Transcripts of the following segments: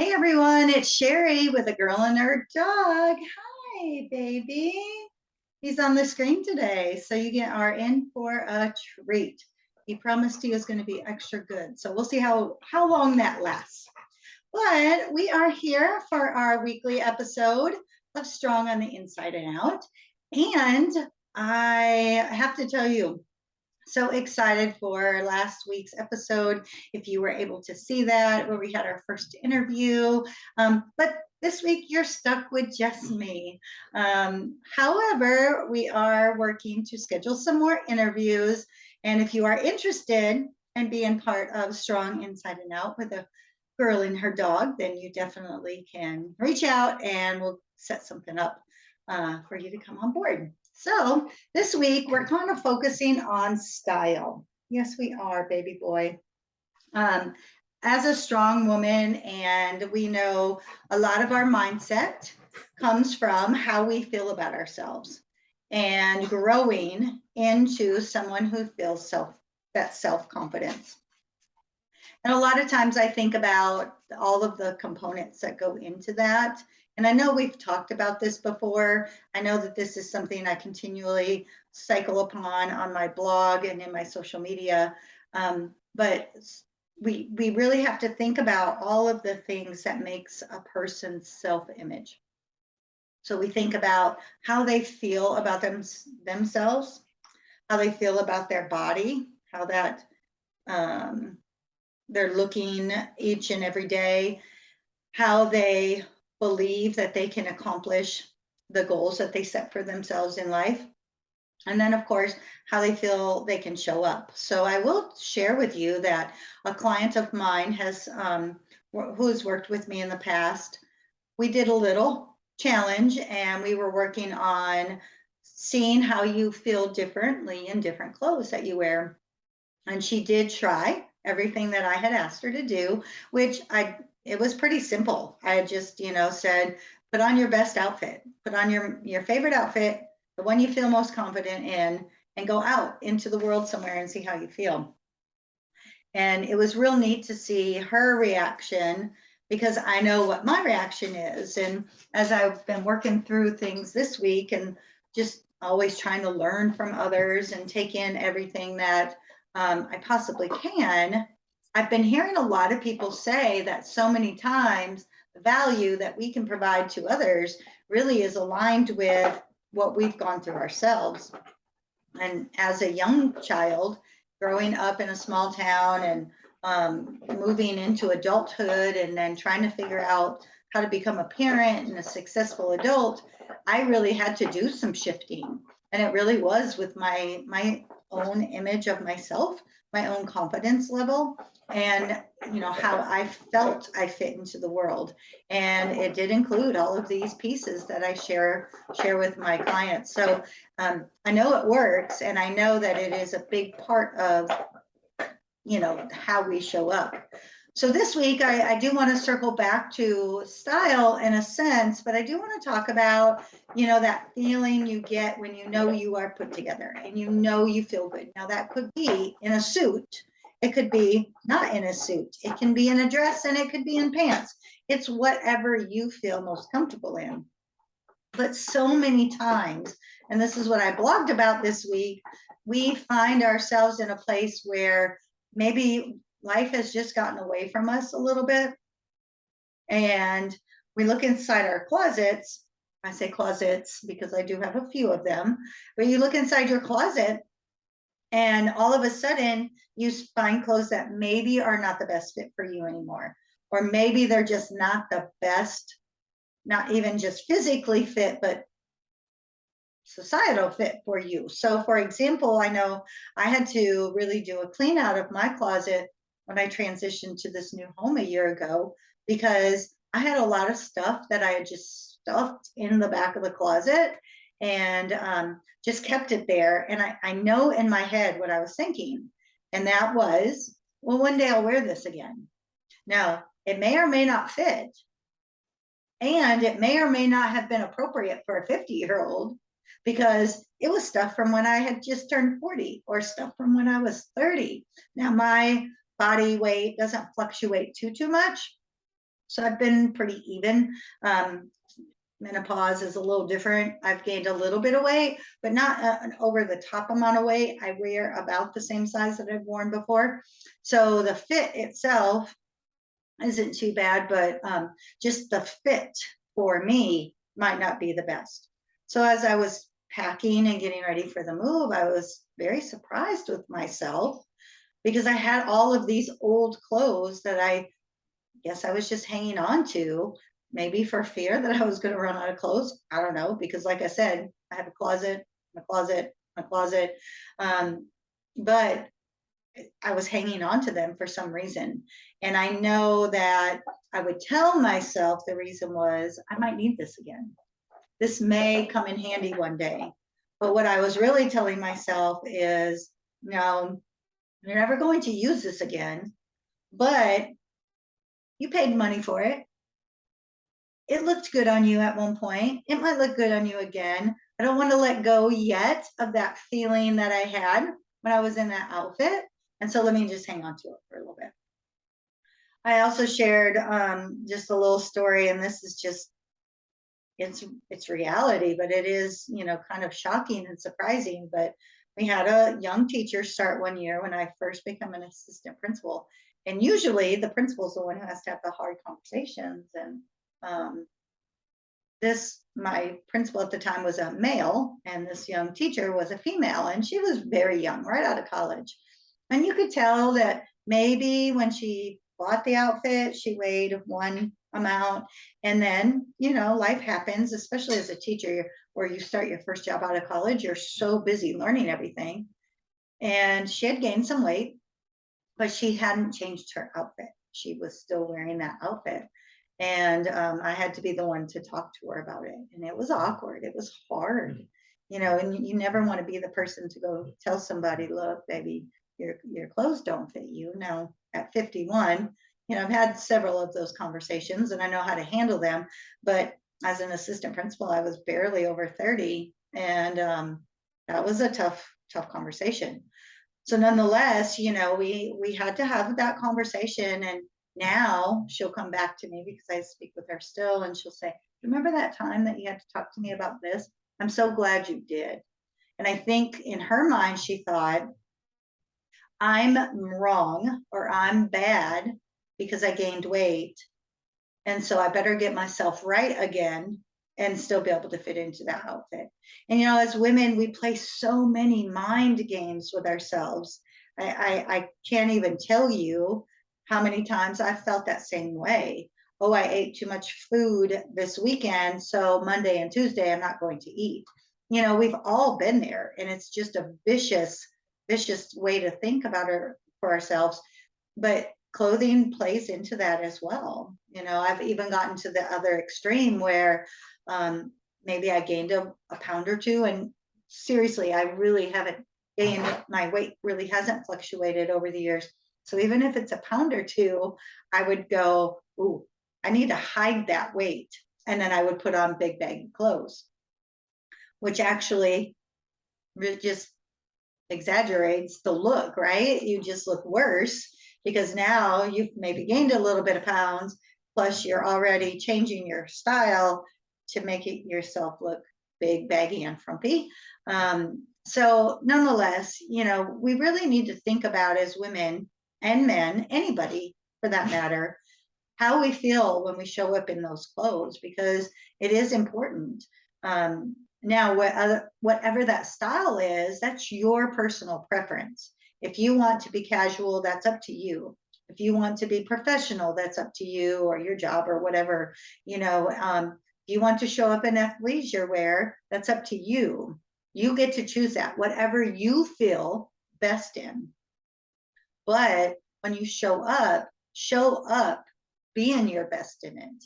Hey everyone, it's Cheri with a girl and her dog. Hi, baby. He's on the screen today, so are in for a treat. He promised he was going to be extra good, so we'll see how long that lasts. But we are here for our weekly episode of Strong on the Inside and Out, and I have to tell you, so excited for last week's episode. If you were able to see that, where we had our first interview. But this week, you're stuck with just me. However, we are working to schedule some more interviews. And if you are interested in being part of Strong Inside and Out with a girl and her dog, then you definitely can reach out and we'll set something up for you to come on board. So this week we're kind of focusing on style. Yes, we are, baby boy. As a strong woman, and we know a lot of our mindset comes from how we feel about ourselves and growing into someone who feels self-confidence. And a lot of times I think about all of the components that go into that. And I know we've talked about this before. I know that this is something I continually cycle upon on my blog and in my social media. But we really have to think about all of the things that makes a person's self-image. So we think about how they feel about themselves, how they feel about their body, how that they're looking each and every day, how they believe that they can accomplish the goals that they set for themselves in life. And then, of course, how they feel they can show up. So I will share with you that a client of mine who has worked with me in the past, we did a little challenge and we were working on seeing how you feel differently in different clothes that you wear. And she did try everything that I had asked her to do, which it was pretty simple. I had just, said, put on your best outfit, put on your favorite outfit, the one you feel most confident in, and go out into the world somewhere and see how you feel. And it was real neat to see her reaction because I know what my reaction is. And as I've been working through things this week and just always trying to learn from others and take in everything that I possibly can, I've been hearing a lot of people say that so many times the value that we can provide to others really is aligned with what we've gone through ourselves. And as a young child, growing up in a small town and moving into adulthood and then trying to figure out how to become a parent and a successful adult, I really had to do some shifting. And it really was with my own image of myself, my own confidence level, and how I felt I fit into the world. And it did include all of these pieces that I share with my clients. So I know it works, and I know that it is a big part of how we show up. So this week, I do want to circle back to style in a sense, but I do want to talk about, that feeling you get when you are put together and you feel good. Now, that could be in a suit. It could be not in a suit. It can be in a dress and it could be in pants. It's whatever you feel most comfortable in. But so many times, and this is what I blogged about this week, we find ourselves in a place where maybe life has just gotten away from us a little bit. And we look inside our closets. I say closets because I do have a few of them, but you look inside your closet and all of a sudden you find clothes that maybe are not the best fit for you anymore. Or maybe they're just not the best, not even just physically fit, but societal fit for you. So for example, I know I had to really do a clean out of my closet when I transitioned to this new home a year ago, because I had a lot of stuff that I had just stuffed in the back of the closet and just kept it there. And I know in my head what I was thinking, and that was, well, one day I'll wear this again. Now, it may or may not fit, and it may or may not have been appropriate for a 50-year-old, because it was stuff from when I had just turned 40 or stuff from when I was 30. Now, my body weight doesn't fluctuate too much. So I've been pretty even. Menopause is a little different. I've gained a little bit of weight, but not an over the top amount of weight. I wear about the same size that I've worn before. So the fit itself isn't too bad, but just the fit for me might not be the best. So as I was packing and getting ready for the move, I was very surprised with myself because I had all of these old clothes that I guess I was just hanging on to, maybe for fear that I was going to run out of clothes. I don't know, because like I said, I have a closet, a closet, a closet. But I was hanging on to them for some reason. And I know that I would tell myself the reason was I might need this again. This may come in handy one day. But what I was really telling myself is, no, you're never going to use this again, but you paid money for it. It looked good on you at one point. It might look good on you again. I don't want to let go yet of that feeling that I had when I was in that outfit. And so let me just hang on to it for a little bit. I also shared just a little story, and this is just, it's reality, but it is, kind of shocking and surprising. But we had a young teacher start one year when I first became an assistant principal. And usually the principal is the one who has to have the hard conversations. And my principal at the time was a male, and this young teacher was a female, and she was very young, right out of college. And you could tell that maybe when she bought the outfit, she weighed one amount. And then, life happens, especially as a teacher, where you start your first job out of college, you're so busy learning everything. And she had gained some weight, but she hadn't changed her outfit. She was still wearing that outfit. And I had to be the one to talk to her about it. And it was awkward. It was hard, and you never want to be the person to go tell somebody, look, baby, your clothes don't fit you. Now at 51, I've had several of those conversations and I know how to handle them. But as an assistant principal, I was barely over 30. And that was a tough conversation. So nonetheless, we had to have that conversation. And now she'll come back to me because I speak with her still, and she'll say, remember that time that you had to talk to me about this? I'm so glad you did. And I think in her mind, she thought, I'm wrong or I'm bad because I gained weight. And so I better get myself right again and still be able to fit into that outfit. And, as women, we play so many mind games with ourselves. I can't even tell you how many times I've felt that same way. Oh, I ate too much food this weekend, so Monday and Tuesday I'm not going to eat. We've all been there, and it's just a vicious way to think about it for ourselves. But clothing plays into that as well. I've even gotten to the other extreme where maybe I gained a pound or two, and seriously, I really haven't gained, my weight really hasn't fluctuated over the years. So even if it's a pound or two, I would go, ooh, I need to hide that weight. And then I would put on big baggy clothes, which actually just exaggerates the look, right? You just look worse because now you've maybe gained a little bit of pounds, plus you're already changing your style to make it yourself look big, baggy, and frumpy. So nonetheless, we really need to think about, as women and men, anybody for that matter, how we feel when we show up in those clothes, because it is important. Now, whatever that style is, that's your personal preference. If you want to be casual, that's up to you. If you want to be professional, that's up to you or your job or whatever. If you want to show up in athleisure wear, that's up to you. You get to choose that, whatever you feel best in. But when you show up, being your best in it.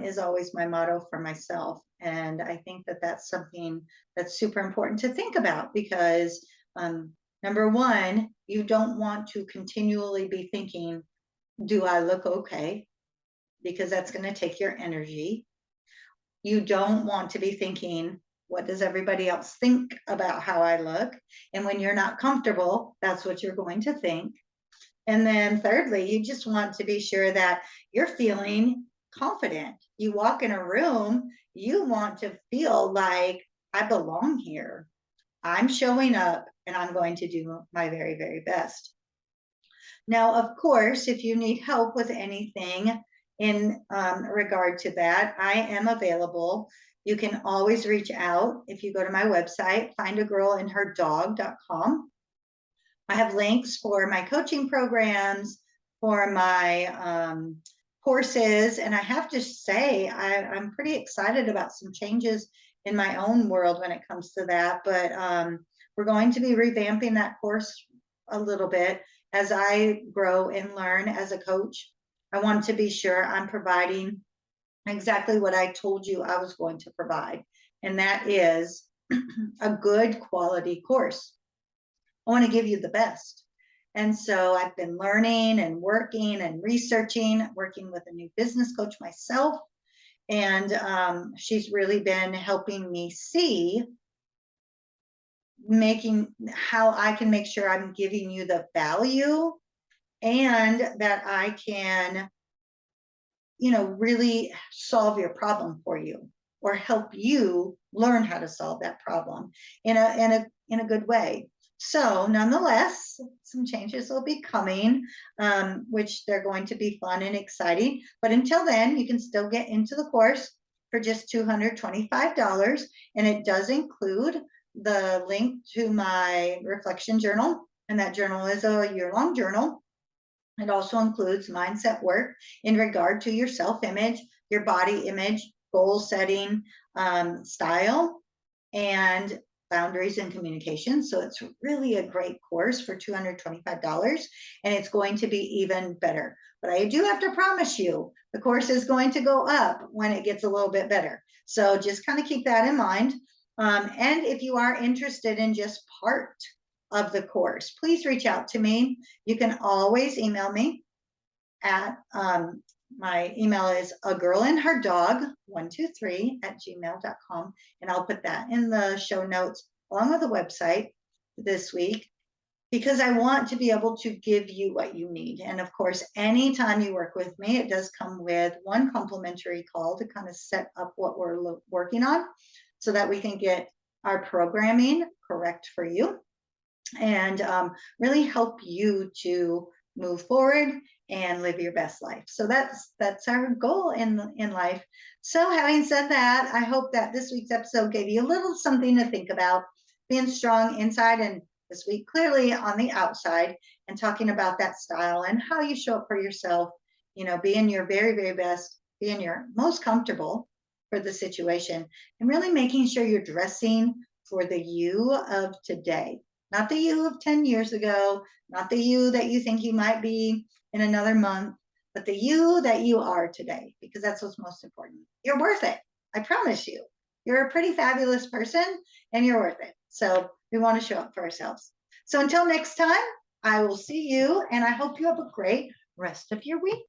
Is always my motto for myself. And I think that that's something that's super important to think about, because number one, you don't want to continually be thinking, do I look okay? Because that's going to take your energy. You don't want to be thinking, what does everybody else think about how I look? And when you're not comfortable, that's what you're going to think. And then thirdly, you just want to be sure that you're feeling confident. You walk in a room, you want to feel like I belong here. I'm showing up and I'm going to do my very, very best. Now, of course, if you need help with anything in regard to that, I am available. You can always reach out if you go to my website, findagirlandherdog.com. I have links for my coaching programs, for my courses, and I have to say, I'm pretty excited about some changes in my own world when it comes to that. But we're going to be revamping that course a little bit as I grow and learn as a coach. I want to be sure I'm providing exactly what I told you I was going to provide, and that is a good quality course. I want to give you the best. And so I've been learning and working and researching, working with a new business coach myself. And she's really been helping me see making how I can make sure I'm giving you the value and that I can, really solve your problem for you or help you learn how to solve that problem in a good way. So nonetheless, some changes will be coming, which they're going to be fun and exciting. But until then, you can still get into the course for just $225. And it does include the link to my reflection journal. And that journal is a year-long journal. It also includes mindset work in regard to your self-image, your body image, goal setting, style, and boundaries and communication. So it's really a great course for $225, and it's going to be even better. But I do have to promise you, the course is going to go up when it gets a little bit better. So just kind of keep that in mind. And if you are interested in just part of the course, please reach out to me. You can always email me at my email is agirlandherdog123@gmail.com, and I'll put that in the show notes along with the website this week, because I want to be able to give you what you need. And of course, anytime you work with me, it does come with one complimentary call to kind of set up what we're working on so that we can get our programming correct for you and really help you to move forward and live your best life. So that's our goal in life. So having said that, I hope that this week's episode gave you a little something to think about, being strong inside and this week clearly on the outside, and talking about that style and how you show up for yourself, being your very, very best, being your most comfortable for the situation, and really making sure you're dressing for the you of today. Not the you of 10 years ago, not the you that you think you might be in another month, but the you that you are today, because that's what's most important. You're worth it. I promise you. You're a pretty fabulous person and you're worth it. So we want to show up for ourselves. So until next time, I will see you, and I hope you have a great rest of your week.